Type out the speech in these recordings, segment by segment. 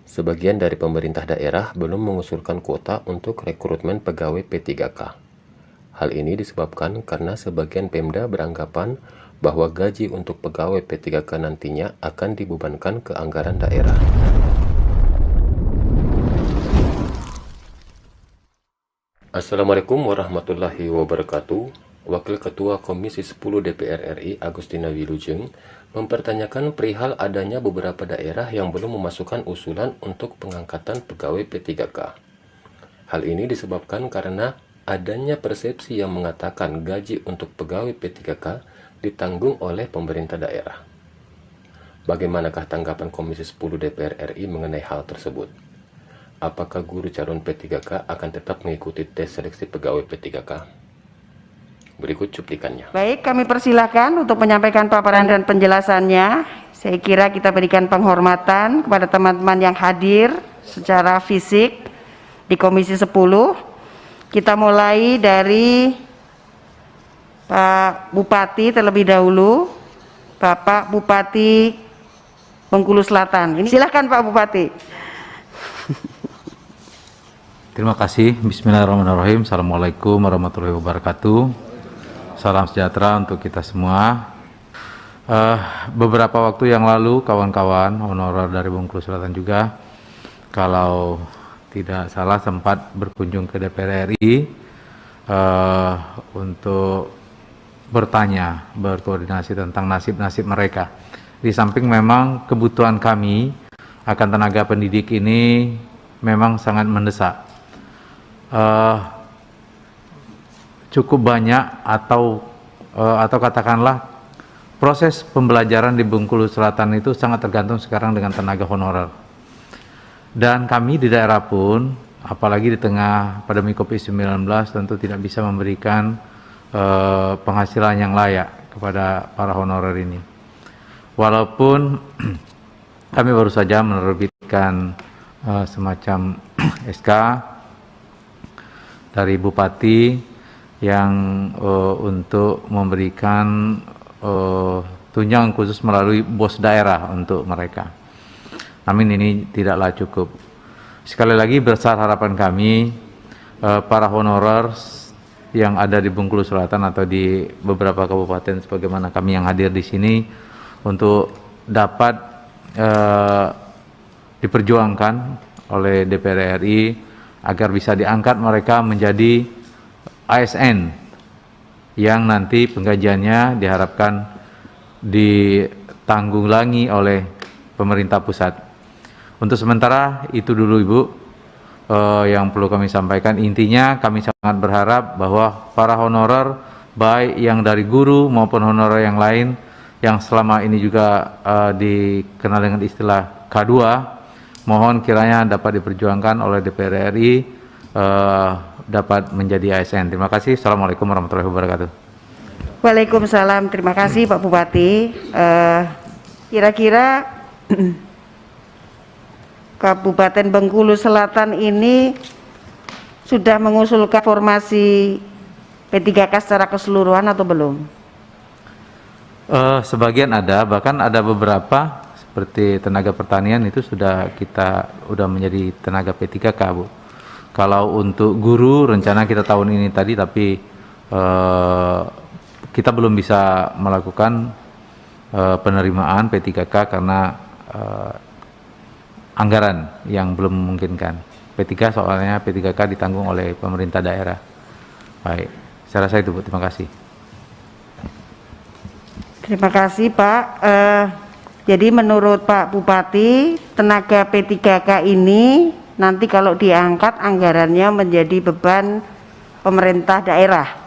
Sebagian dari pemerintah daerah belum mengusulkan kuota untuk rekrutmen pegawai P3K. Hal ini disebabkan karena sebagian Pemda beranggapan bahwa gaji untuk pegawai P3K nantinya akan dibebankan ke anggaran daerah. Assalamualaikum warahmatullahi wabarakatuh. Wakil Ketua Komisi 10 DPR RI Agustina Wilujeng mempertanyakan perihal adanya beberapa daerah yang belum memasukkan usulan untuk pengangkatan pegawai P3K. Hal ini disebabkan karena adanya persepsi yang mengatakan gaji untuk pegawai P3K ditanggung oleh pemerintah daerah. Bagaimanakah tanggapan Komisi 10 DPR RI mengenai hal tersebut? Apakah guru calon P3K akan tetap mengikuti tes seleksi pegawai P3K? Berikut cuplikannya. Baik, kami persilahkan untuk menyampaikan paparan dan penjelasannya. Saya kira kita berikan penghormatan kepada teman-teman yang hadir secara fisik di Komisi 10. Kita mulai dari Pak Bupati terlebih dahulu, Bapak Bupati Bengkulu Selatan. Ini silakan Pak Bupati. Terima kasih. Bismillahirrahmanirrahim. Assalamualaikum warahmatullahi wabarakatuh. Salam sejahtera untuk kita semua. Beberapa waktu yang lalu kawan-kawan honorer dari Bengkulu Selatan juga, kalau tidak salah, sempat berkunjung ke DPR RI untuk bertanya, berkoordinasi tentang nasib-nasib mereka. Di samping memang kebutuhan kami akan tenaga pendidik ini memang sangat mendesak. Cukup banyak atau katakanlah proses pembelajaran di Bengkulu Selatan itu sangat tergantung sekarang dengan tenaga honorer. Dan kami di daerah pun, apalagi di tengah pandemi COVID-19, tentu tidak bisa memberikan penghasilan yang layak kepada para honorer ini. Walaupun kami baru saja menerbitkan semacam SK dari Bupati yang untuk memberikan tunjangan khusus melalui bos daerah untuk mereka. Namun ini tidaklah cukup. Sekali lagi besar harapan kami para honorer yang ada di Bengkulu Selatan atau di beberapa kabupaten sebagaimana kami yang hadir di sini untuk dapat diperjuangkan oleh DPR RI agar bisa diangkat mereka menjadi ASN yang nanti penggajiannya diharapkan ditanggulangi oleh pemerintah pusat. Untuk sementara itu dulu Ibu yang perlu kami sampaikan. Intinya kami sangat berharap bahwa para honorer baik yang dari guru maupun honorer yang lain yang selama ini juga dikenal dengan istilah K2, mohon kiranya dapat diperjuangkan oleh DPR RI dapat menjadi ASN. Terima kasih. Assalamualaikum warahmatullahi wabarakatuh. Waalaikumsalam. Terima kasih Pak Bupati. Kira-kira Kabupaten Bengkulu Selatan ini sudah mengusulkan formasi P3K secara keseluruhan atau belum? Sebagian ada, bahkan ada beberapa seperti tenaga pertanian itu sudah menjadi tenaga P3K, Bu. Kalau untuk guru rencana kita tahun ini tadi, tapi kita belum bisa melakukan penerimaan P3K karena anggaran yang belum memungkinkan. P3 soalnya P3K ditanggung oleh pemerintah daerah. Baik, saya rasa itu Bu, terima kasih. Terima kasih Pak. Jadi menurut Pak Bupati, tenaga P3K ini nanti kalau diangkat anggarannya menjadi beban pemerintah daerah.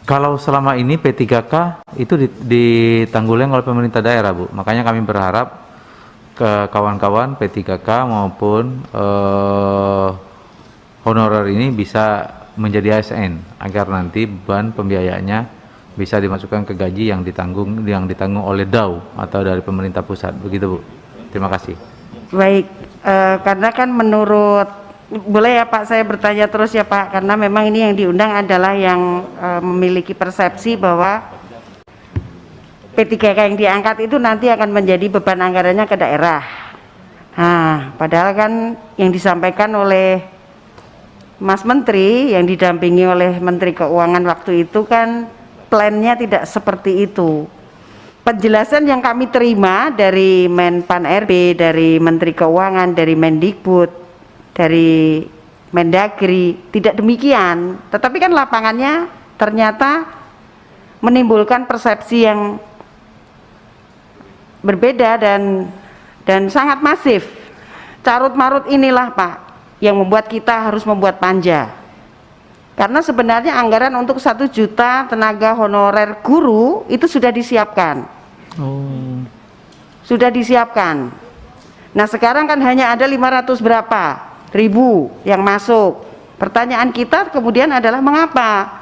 Kalau selama ini P3K itu ditanggulangi oleh pemerintah daerah, Bu. Makanya kami berharap ke kawan-kawan P3K maupun honorer ini bisa menjadi ASN agar nanti beban pembiayaannya bisa dimasukkan ke gaji yang ditanggung oleh DAU atau dari pemerintah pusat. Begitu, Bu. Terima kasih. Baik, karena kan menurut, boleh ya Pak saya bertanya terus ya Pak, karena memang ini yang diundang adalah yang memiliki persepsi bahwa P3K yang diangkat itu nanti akan menjadi beban anggarannya ke daerah. Nah, padahal kan yang disampaikan oleh Mas Menteri yang didampingi oleh Menteri Keuangan waktu itu kan plannya tidak seperti itu. Penjelasan yang kami terima dari Menpan RB, dari Menteri Keuangan, dari Mendikbud, dari Mendagri tidak demikian. Tetapi kan lapangannya ternyata menimbulkan persepsi yang berbeda dan sangat masif. Carut marut inilah Pak yang membuat kita harus membuat panja. Karena sebenarnya anggaran untuk 1 juta tenaga honorer guru itu sudah disiapkan. Sudah disiapkan. Nah sekarang kan hanya ada 500 berapa ribu yang masuk. Pertanyaan kita kemudian adalah mengapa?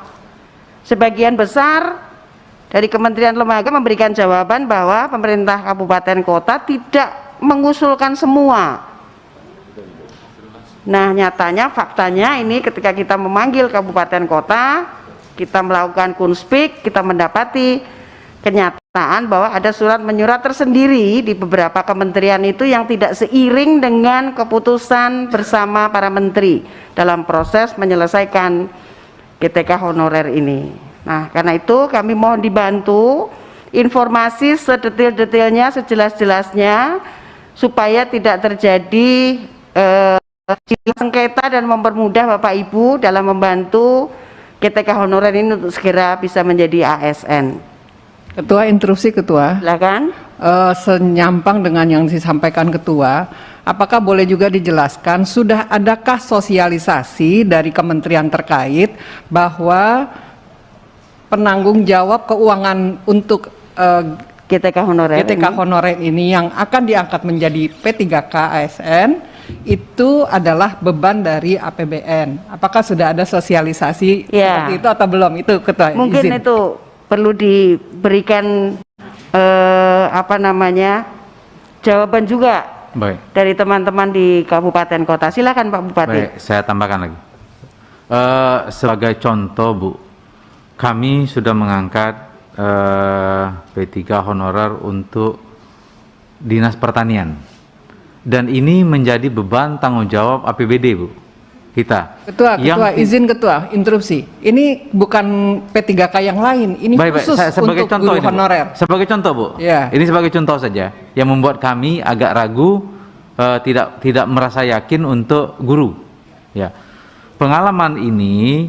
Sebagian besar dari kementerian lembaga memberikan jawaban bahwa pemerintah kabupaten kota tidak mengusulkan semua. Nah nyatanya faktanya ini ketika kita memanggil kabupaten kota, kita melakukan kunspik, kita mendapati kenyataan bahwa ada surat menyurat tersendiri di beberapa kementerian itu yang tidak seiring dengan keputusan bersama para menteri dalam proses menyelesaikan GTK honorer ini. Nah karena itu kami mohon dibantu informasi sedetil-detilnya, sejelas-jelasnya supaya tidak terjadi sengketa dan mempermudah Bapak Ibu dalam membantu GTK honorer ini untuk segera bisa menjadi ASN. Ketua, interupsi Ketua. Silakan. Senyampang dengan yang disampaikan Ketua, apakah boleh juga dijelaskan sudah adakah sosialisasi dari kementerian terkait bahwa penanggung jawab keuangan untuk GTK honorer ini yang akan diangkat menjadi P3K ASN itu adalah beban dari APBN. Apakah sudah ada sosialisasi seperti itu atau belum? Itu Ketua. Mungkin izin. itu perlu diberikan jawaban juga dari teman-teman di kabupaten kota. Silakan Pak Bupati. Baik, saya tambahkan lagi. Sebagai contoh Bu, kami sudah mengangkat P3 honorer untuk Dinas Pertanian. Dan ini menjadi beban tanggung jawab APBD Bu, kita. Ketua, izin Ketua, interupsi. Ini bukan P3K yang lain, ini khusus sebagai untuk contoh guru ini, honorer. Sebagai contoh Bu, ini sebagai contoh saja yang membuat kami agak ragu, tidak merasa yakin untuk guru. Ya, pengalaman ini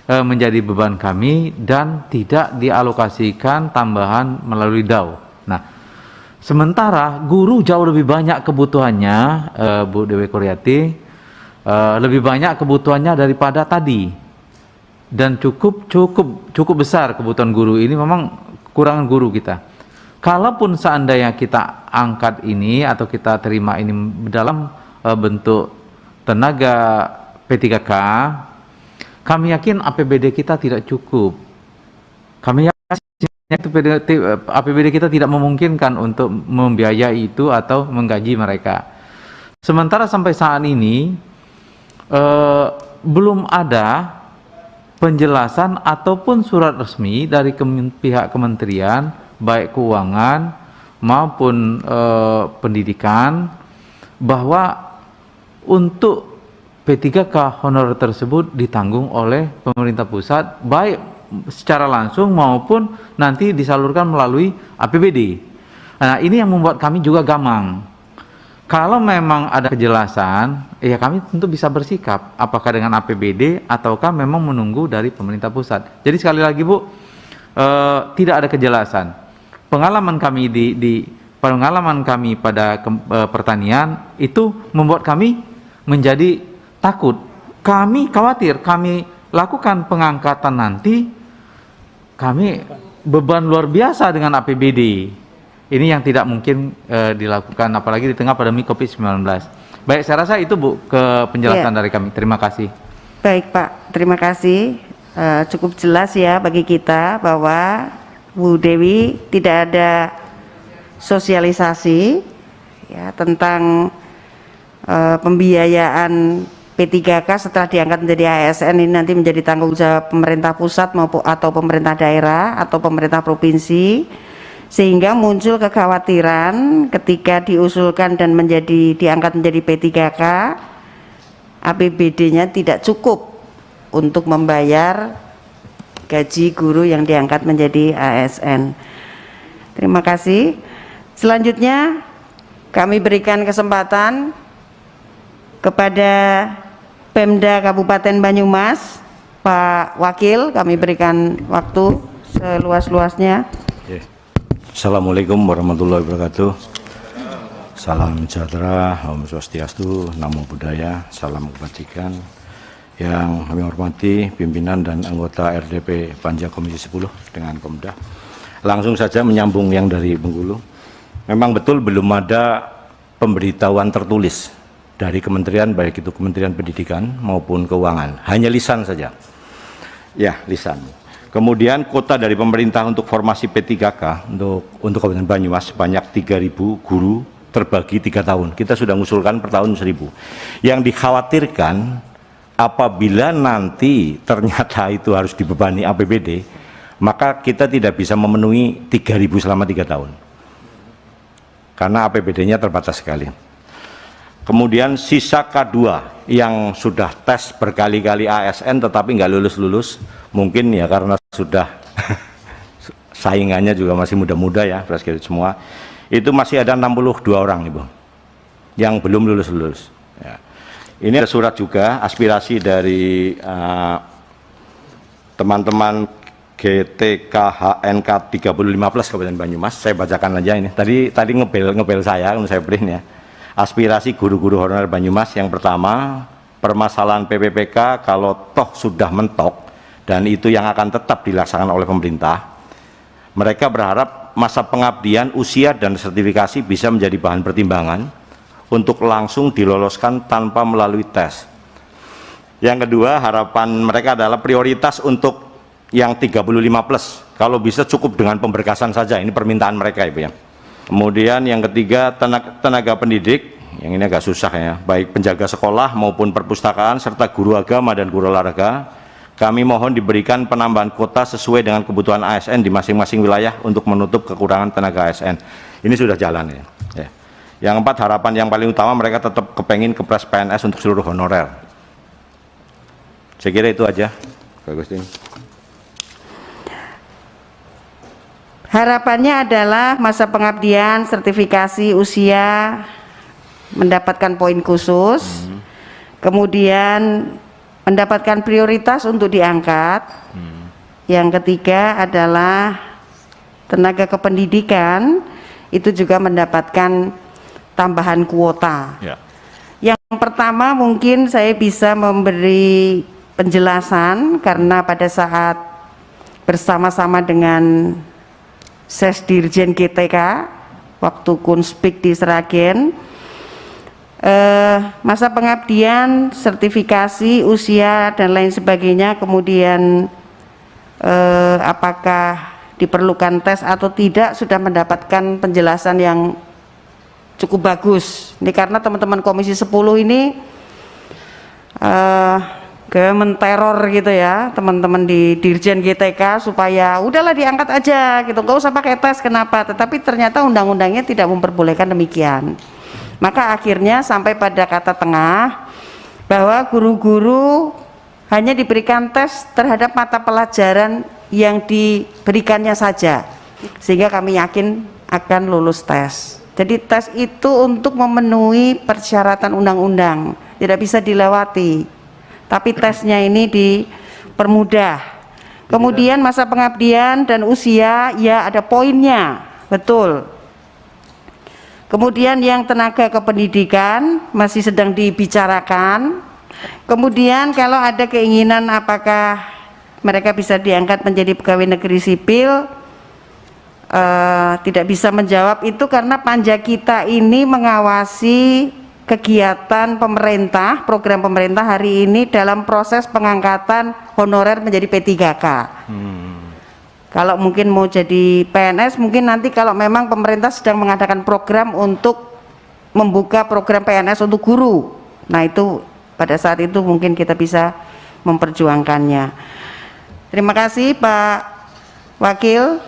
menjadi beban kami dan tidak dialokasikan tambahan melalui DAU. Nah, sementara guru jauh lebih banyak kebutuhannya, Bu Dewi Koryati, lebih banyak kebutuhannya daripada tadi, dan cukup besar kebutuhan guru ini. Memang kurangan guru kita. Kalaupun seandainya kita angkat ini atau kita terima ini dalam bentuk tenaga P3K, kami yakin APBD kita tidak cukup. Kami yakin APBD kita tidak memungkinkan untuk membiayai itu atau menggaji mereka. Sementara sampai saat ini belum ada penjelasan ataupun surat resmi dari pihak kementerian, baik keuangan maupun pendidikan, bahwa untuk P3K honorer tersebut ditanggung oleh pemerintah pusat, baik secara langsung maupun nanti disalurkan melalui APBD. Nah, ini yang membuat kami juga gamang. Kalau memang ada kejelasan, ya kami tentu bisa bersikap apakah dengan APBD ataukah memang menunggu dari pemerintah pusat. Jadi sekali lagi Bu, tidak ada kejelasan. Pengalaman kami pengalaman kami pada pertanian itu membuat kami menjadi takut. Kami khawatir, kami lakukan pengangkatan nanti, kami beban luar biasa dengan APBD. Ini yang tidak mungkin dilakukan, apalagi di tengah pandemi COVID-19. Baik, saya rasa itu Bu ke penjelasan dari kami. Terima kasih. Baik Pak, terima kasih. Cukup jelas ya bagi kita bahwa Bu Dewi tidak ada sosialisasi ya tentang pembiayaan P3K setelah diangkat menjadi ASN ini nanti menjadi tanggung jawab pemerintah pusat maupun atau pemerintah daerah atau pemerintah provinsi. sehingga muncul kekhawatiran ketika diusulkan dan diangkat menjadi P3K, APBD-nya tidak cukup untuk membayar gaji guru yang diangkat menjadi ASN. Terima kasih. Selanjutnya kami berikan kesempatan kepada Pemda Kabupaten Banyumas, Pak Wakil, kami berikan waktu seluas-luasnya. Assalamualaikum warahmatullahi wabarakatuh. Salam sejahtera, Om Swastiastu, Namo Buddhaya, salam kebajikan. Yang kami hormati pimpinan dan anggota RDP Panja Komisi 10 dengan Komda. Langsung saja menyambung yang dari Bengkulu. Memang betul belum ada pemberitahuan tertulis dari kementerian, baik itu Kementerian Pendidikan maupun Keuangan, hanya lisan saja. Ya, lisan. Kemudian kuota dari pemerintah untuk formasi P3K untuk Kabupaten Banyumas sebanyak 3.000 guru terbagi 3 tahun. Kita sudah mengusulkan per tahun 1.000. Yang dikhawatirkan apabila nanti ternyata itu harus dibebani APBD, maka kita tidak bisa memenuhi 3.000 selama 3 tahun. Karena APBD-nya terbatas sekali. Kemudian sisa K2 yang sudah tes berkali-kali ASN tetapi nggak lulus-lulus, mungkin ya karena sudah saingannya juga masih muda-muda ya, fresh graduate semua, itu masih ada 62 orang Ibu yang belum lulus-lulus ya. Ini ada surat juga aspirasi dari teman-teman GTKHNK 35+ Kabupaten Banyumas. Saya bacakan aja ini, tadi ngebel saya print ya. Aspirasi guru-guru honorer Banyumas. Yang pertama, permasalahan PPPK kalau toh sudah mentok dan itu yang akan tetap dilaksanakan oleh pemerintah, mereka berharap masa pengabdian, usia dan sertifikasi bisa menjadi bahan pertimbangan untuk langsung diloloskan tanpa melalui tes. Yang kedua, harapan mereka adalah prioritas untuk yang 35+, kalau bisa cukup dengan pemberkasan saja, ini permintaan mereka Ibu ya. Kemudian yang ketiga, tenaga pendidik, yang ini agak susah ya, baik penjaga sekolah maupun perpustakaan serta guru agama dan guru olahraga, kami mohon diberikan penambahan kuota sesuai dengan kebutuhan ASN di masing-masing wilayah untuk menutup kekurangan tenaga ASN. Ini sudah jalan ya. Yang keempat, harapan yang paling utama, mereka tetap kepengin kepres PNS untuk seluruh honorer. Saya kira itu aja, Pak Agustin. Harapannya adalah masa pengabdian, sertifikasi, usia mendapatkan poin khusus, kemudian mendapatkan prioritas untuk diangkat. Yang ketiga adalah tenaga kependidikan, itu juga mendapatkan tambahan kuota. Ya. Yang pertama mungkin saya bisa memberi penjelasan karena pada saat bersama-sama dengan Sesdirjen GTK waktu Kunspik di Sragen, masa pengabdian, sertifikasi, usia dan lain sebagainya, kemudian apakah diperlukan tes atau tidak, sudah mendapatkan penjelasan yang cukup bagus. Ini karena teman-teman Komisi 10 ini menteror gitu ya teman-teman di Dirjen GTK supaya udahlah diangkat aja gitu, nggak usah pakai tes. Kenapa? Tetapi ternyata undang-undangnya tidak memperbolehkan demikian. Maka akhirnya sampai pada kata tengah bahwa guru-guru hanya diberikan tes terhadap mata pelajaran yang diberikannya saja, sehingga kami yakin akan lulus tes. Jadi tes itu untuk memenuhi persyaratan undang-undang, tidak bisa dilewati. Tapi tesnya ini dipermudah. Kemudian masa pengabdian dan usia, ya ada poinnya, betul. Kemudian yang tenaga kependidikan masih sedang dibicarakan. Kemudian kalau ada keinginan apakah mereka bisa diangkat menjadi pegawai negeri sipil, tidak bisa menjawab itu karena panja kita ini mengawasi kegiatan pemerintah, program pemerintah hari ini dalam proses pengangkatan honorer menjadi P3K. Kalau mungkin mau jadi PNS, mungkin nanti kalau memang pemerintah sedang mengadakan program untuk membuka program PNS untuk guru, nah itu pada saat itu mungkin kita bisa memperjuangkannya. Terima kasih Pak Wakil.